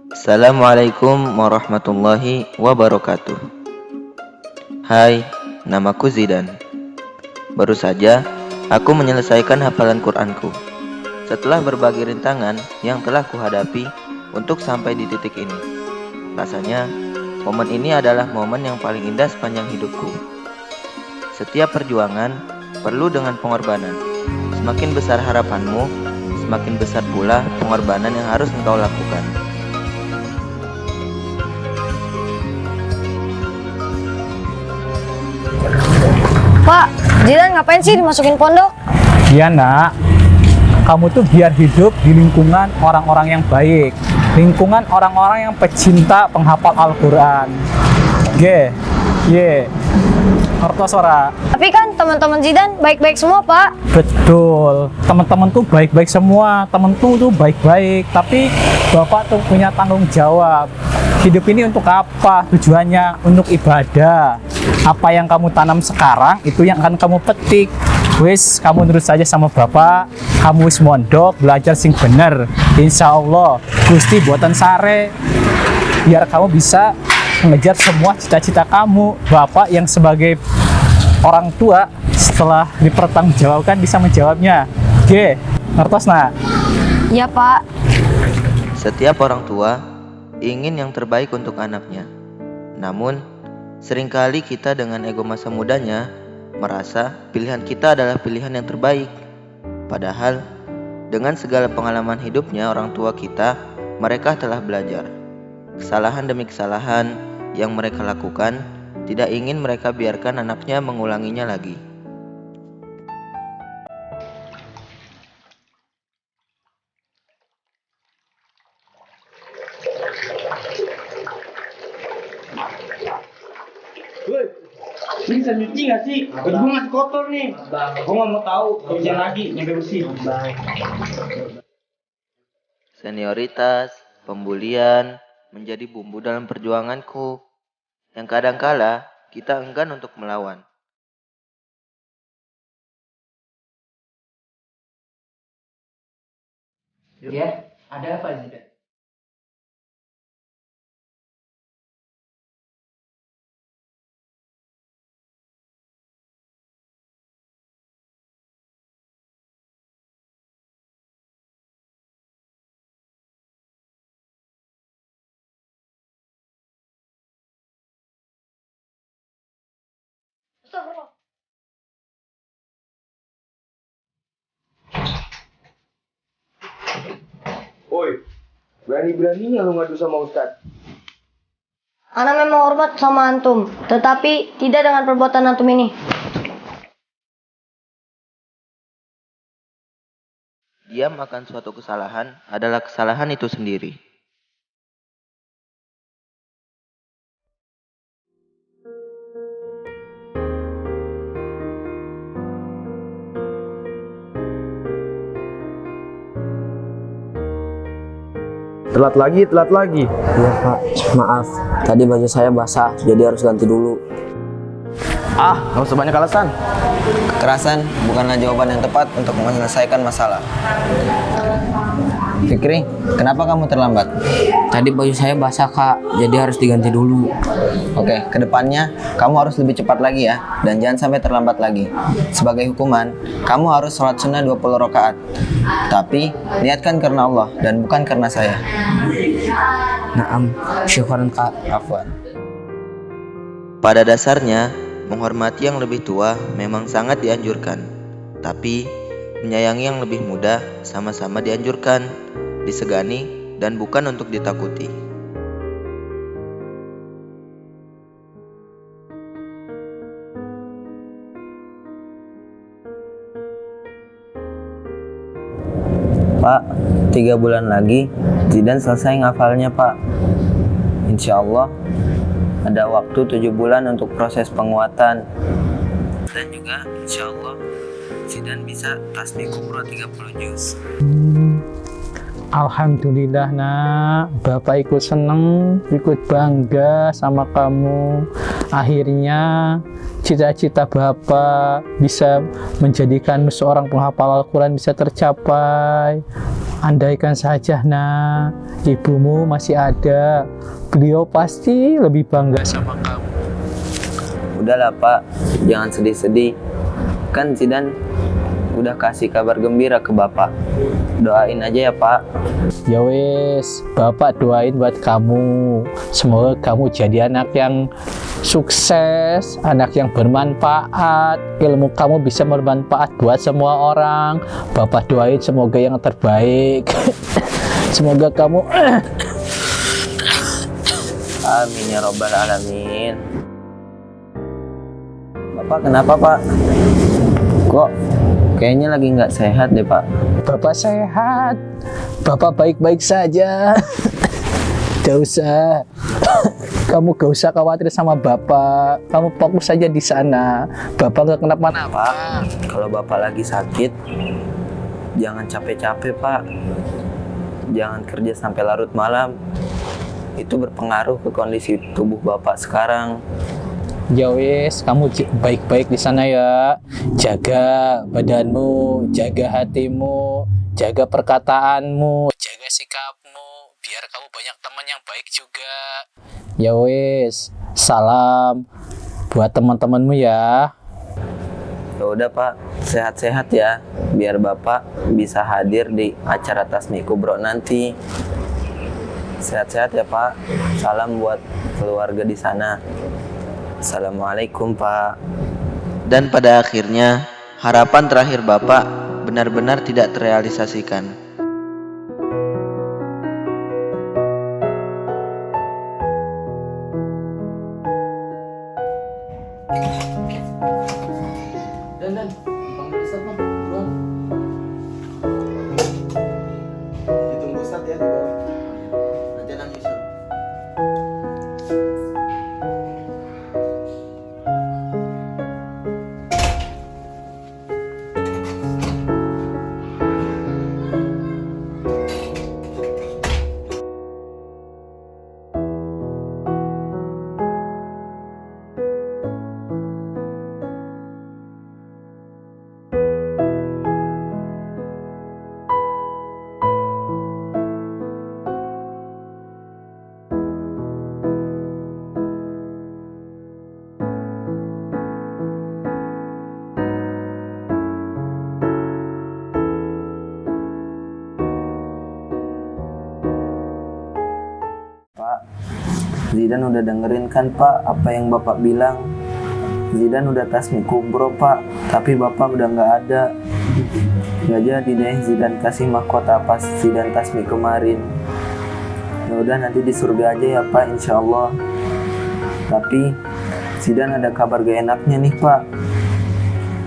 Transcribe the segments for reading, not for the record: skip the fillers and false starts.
Assalamualaikum warahmatullahi wabarakatuh. Hai, namaku Zidan. Baru saja aku menyelesaikan hafalan Quranku. Setelah berbagai rintangan yang telah kuhadapi untuk sampai di titik ini. Rasanya momen ini adalah momen yang paling indah sepanjang hidupku. Setiap perjuangan perlu dengan pengorbanan. Semakin besar harapanmu, semakin besar pula pengorbanan yang harus engkau lakukan. Pak, Zidan ngapain sih dimasukin pondok? Iya nak, kamu tuh biar hidup di lingkungan orang-orang yang baik, lingkungan orang-orang yang pecinta penghafal Al-Quran. Ngertos ora? Tapi kan teman-teman Zidan baik-baik semua, Pak. Betul, teman-teman tuh baik-baik semua, temen tuh baik-baik, tapi bapak tuh punya tanggung jawab. Hidup ini untuk apa? Tujuannya untuk ibadah. Apa yang kamu tanam sekarang, itu yang akan kamu petik. Wis, kamu nurut saja sama bapak, kamu wis mondok, belajar sing bener. Insya Allah, Gusti buatan sare, biar kamu bisa mengejar semua cita-cita kamu. Bapak yang sebagai orang tua, setelah dipertanggungjawabkan bisa menjawabnya. Ngertos nak? Iya, Pak. Setiap orang tua ingin yang terbaik untuk anaknya. Namun, seringkali kita dengan ego masa mudanya merasa pilihan kita adalah pilihan yang terbaik. Padahal, dengan segala pengalaman hidupnya orang tua kita, mereka telah belajar. Kesalahan demi kesalahan yang mereka lakukan, tidak ingin mereka biarkan anaknya mengulanginya lagi. Woi, ini bisa nyuci nggak sih? Baju gue masih kotor nih. Gue nggak mau tahu hujan lagi nyampe bersih. Senioritas, pembulian, menjadi bumbu dalam perjuanganku, yang kadangkala kita enggan untuk melawan. Ya, ada apa Zidan? Woi, berani-beraninya lu ngadu sama Ustadz. Ana memang hormat sama antum, tetapi tidak dengan perbuatan antum ini. Diam akan suatu kesalahan adalah kesalahan itu sendiri. Telat lagi. Iya Pak, maaf. Tadi baju saya basah, jadi harus ganti dulu. Gak usah banyak alasan. Kekerasan bukanlah jawaban yang tepat untuk menyelesaikan masalah. Fikri, kenapa kamu terlambat? Tadi baju saya basah Kak, jadi harus diganti dulu. Oke, kedepannya kamu harus lebih cepat lagi ya, dan jangan sampai terlambat lagi. Sebagai hukuman, kamu harus sholat sunnah 20 rakaat. Tapi, niatkan karena Allah dan bukan karena saya. Naam, syukran Kak. Afwan. Pada dasarnya, menghormati yang lebih tua memang sangat dianjurkan. Tapi, menyayangi yang lebih muda sama-sama dianjurkan, disegani, dan bukan untuk ditakuti. Pak, 3 bulan lagi Zidan selesai ngafalnya Pak. Insya Allah ada waktu 7 bulan untuk proses penguatan. Dan juga insya Allah Zidan bisa tasbih kubro 30 juz. Alhamdulillah nak, Bapak ikut seneng, ikut bangga sama kamu. Akhirnya cita-cita Bapak bisa menjadikan seorang penghafal Al-Quran bisa tercapai. Andaikan saja nak, ibumu masih ada. Beliau pasti lebih bangga sama kamu. Udahlah Pak, jangan sedih-sedih. Kan Zidan udah kasih kabar gembira ke Bapak. Doain aja ya Pak. Ya wes, Bapak doain buat kamu. Semoga kamu jadi anak yang sukses, anak yang bermanfaat. Ilmu kamu bisa bermanfaat buat semua orang. Bapak doain semoga yang terbaik. Semoga kamu Amin ya robbal alamin. Bapak kenapa Pak? Kok kayaknya lagi nggak sehat deh Pak? Bapak sehat, Bapak baik-baik saja. Gak usah, kamu gak usah khawatir sama Bapak. Kamu fokus saja di sana. Bapak gak kenapa-napa. Kalau Bapak lagi sakit, jangan capek-capek Pak. Jangan kerja sampai larut malam. Itu berpengaruh ke kondisi tubuh Bapak sekarang. Ya wis, kamu baik-baik di sana ya. Jaga badanmu, jaga hatimu, jaga perkataanmu, jaga sikapmu, biar kamu banyak teman yang baik juga. Ya wis, salam buat teman-temanmu ya. Ya udah Pak, sehat-sehat ya, biar Bapak bisa hadir di acara Tasmi Kubro nanti. Sehat-sehat ya Pak. Salam buat keluarga di sana. Assalamualaikum Pak. Dan pada akhirnya, harapan terakhir Bapak benar-benar tidak terrealisasikan. Dan dipanggil Ustaz bang, buruan. Ditunggu Ustaz ya di bawah. Nanti anak nyusul. Pak, Zidan udah dengerin kan Pak apa yang Bapak bilang. Zidan udah Tasmi Kubro Pak, tapi Bapak udah nggak ada. Nggak jadi deh Zidan kasih mahkota pas Zidan Tasmi kemarin. Ya udah nanti di surga aja ya Pak, insya Allah. Tapi Zidan ada kabar gak enaknya nih Pak.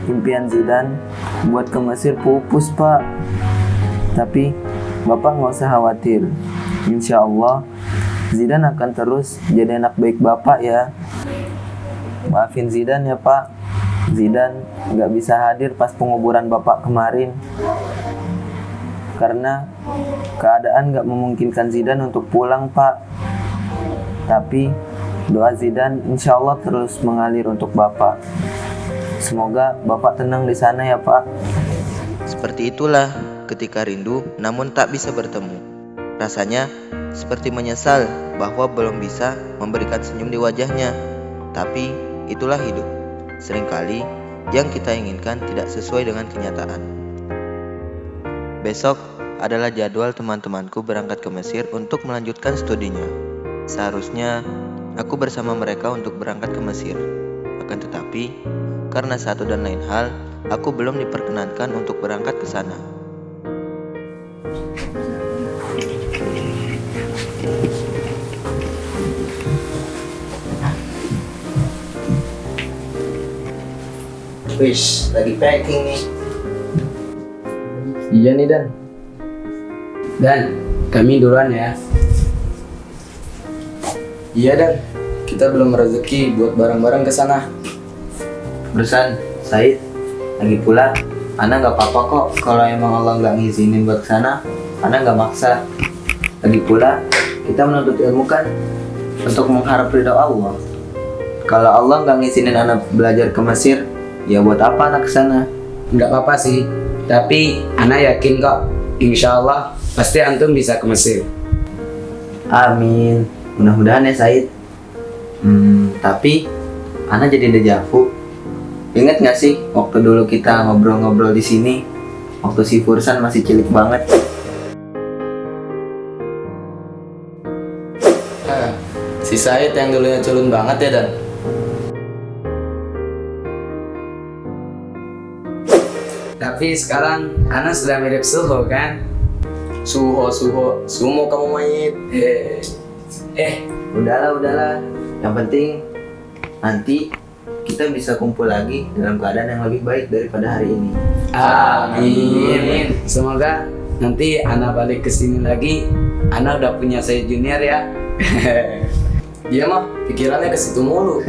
Impian Zidan buat ke Mesir pupus Pak. Tapi Bapak nggak usah khawatir. Insya Allah Zidan akan terus jadi anak baik Bapak ya. Maafin Zidan ya Pak. Zidan nggak bisa hadir pas penguburan Bapak kemarin karena keadaan nggak memungkinkan Zidan untuk pulang Pak. Tapi doa Zidan insya Allah terus mengalir untuk Bapak. Semoga Bapak tenang di sana ya Pak. Seperti itulah ketika rindu namun tak bisa bertemu. Rasanya seperti menyesal bahwa belum bisa memberikan senyum di wajahnya. Tapi itulah hidup. Seringkali yang kita inginkan tidak sesuai dengan kenyataan. Besok adalah jadwal teman-temanku berangkat ke Mesir untuk melanjutkan studinya. Seharusnya aku bersama mereka untuk berangkat ke Mesir. Akan tetapi, karena satu dan lain hal, aku belum diperkenankan untuk berangkat ke sana. Wis, lagi packing nih. Iya nih Dan. Dan, kami duluan ya. Iya Dan, kita belum rezeki buat barang-barang ke sana. Berusan, Said. Lagi pula, Ana nggak apa-apa kok kalau emang Allah nggak ngizinin buat kesana. Ana nggak maksa. Lagi pula, kita menuntut ilmu kan untuk mengharap ridha Allah. Kalau Allah nggak ngizinin Ana belajar ke Mesir, ya buat apa anak kesana? Nggak apa-apa sih, tapi Ana yakin kok insya Allah pasti antum bisa ke Mesir. Amin. Mudah-mudahan ya Said. Tapi Ana jadi dejavu. Ingat nggak sih waktu dulu kita ngobrol-ngobrol di sini, waktu si Fursan masih cilik banget. Si Said yang dulunya culun banget ya Dan. Tapi sekarang Ana sudah mirip Suho kan? Suho, sumo kamu mayit. Udahlah. Yang penting nanti kita bisa kumpul lagi dalam keadaan yang lebih baik daripada hari ini. Amin. Semoga nanti Ana balik ke sini lagi, Ana udah punya saya junior ya. Dia mah pikirannya ke situ mulu.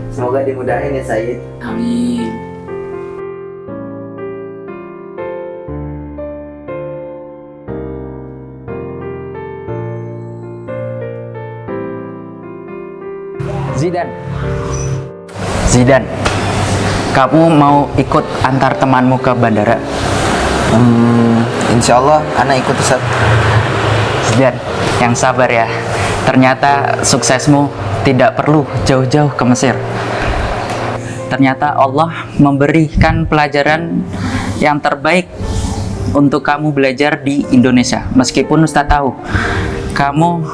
Semoga dimudahin ya Said. Amin. Zidan, kamu mau ikut antar temanmu ke bandara? Insya Allah Ana ikut Ustaz. Zidan, yang sabar ya. Ternyata suksesmu tidak perlu jauh-jauh ke Mesir. Ternyata Allah memberikan pelajaran yang terbaik untuk kamu belajar di Indonesia. Meskipun Ustaz tahu, kamu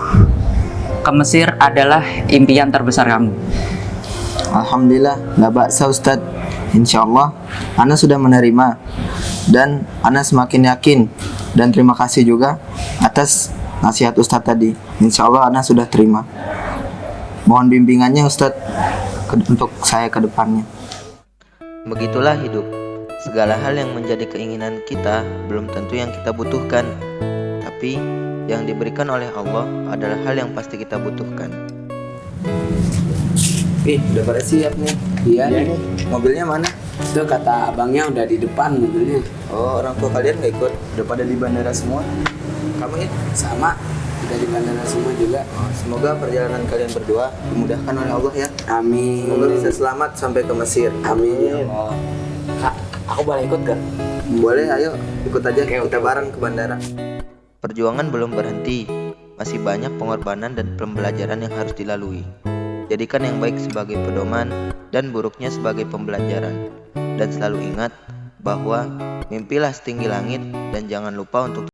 ke Mesir adalah impian terbesar kamu. Alhamdulillah, nggak baksa Ustadz. Insya Allah, Ana sudah menerima. Dan Ana semakin yakin dan terima kasih juga atas nasihat Ustadz tadi. Insya Allah Ana sudah terima. Mohon bimbingannya Ustadz untuk saya ke depannya. Begitulah hidup. Segala hal yang menjadi keinginan kita belum tentu yang kita butuhkan. Tapi yang diberikan oleh Allah adalah hal yang pasti kita butuhkan. Udah pada siap nih. Iya nih. Mobilnya mana? Itu kata abangnya udah di depan mobilnya. Oh, orang tua kalian nggak ikut? Udah pada di bandara semua? Kamu ya? Sama, udah di bandara semua juga. Semoga perjalanan kalian berdua dimudahkan oleh Allah ya. Amin. Semoga bisa selamat sampai ke Mesir. Amin. Kak, aku boleh ikut gak? Boleh, ayo ikut aja kita bareng ke bandara. Perjuangan belum berhenti. Masih banyak pengorbanan dan pembelajaran yang harus dilalui. Jadikan yang baik sebagai pedoman dan buruknya sebagai pembelajaran. Dan selalu ingat bahwa mimpilah setinggi langit dan jangan lupa untuk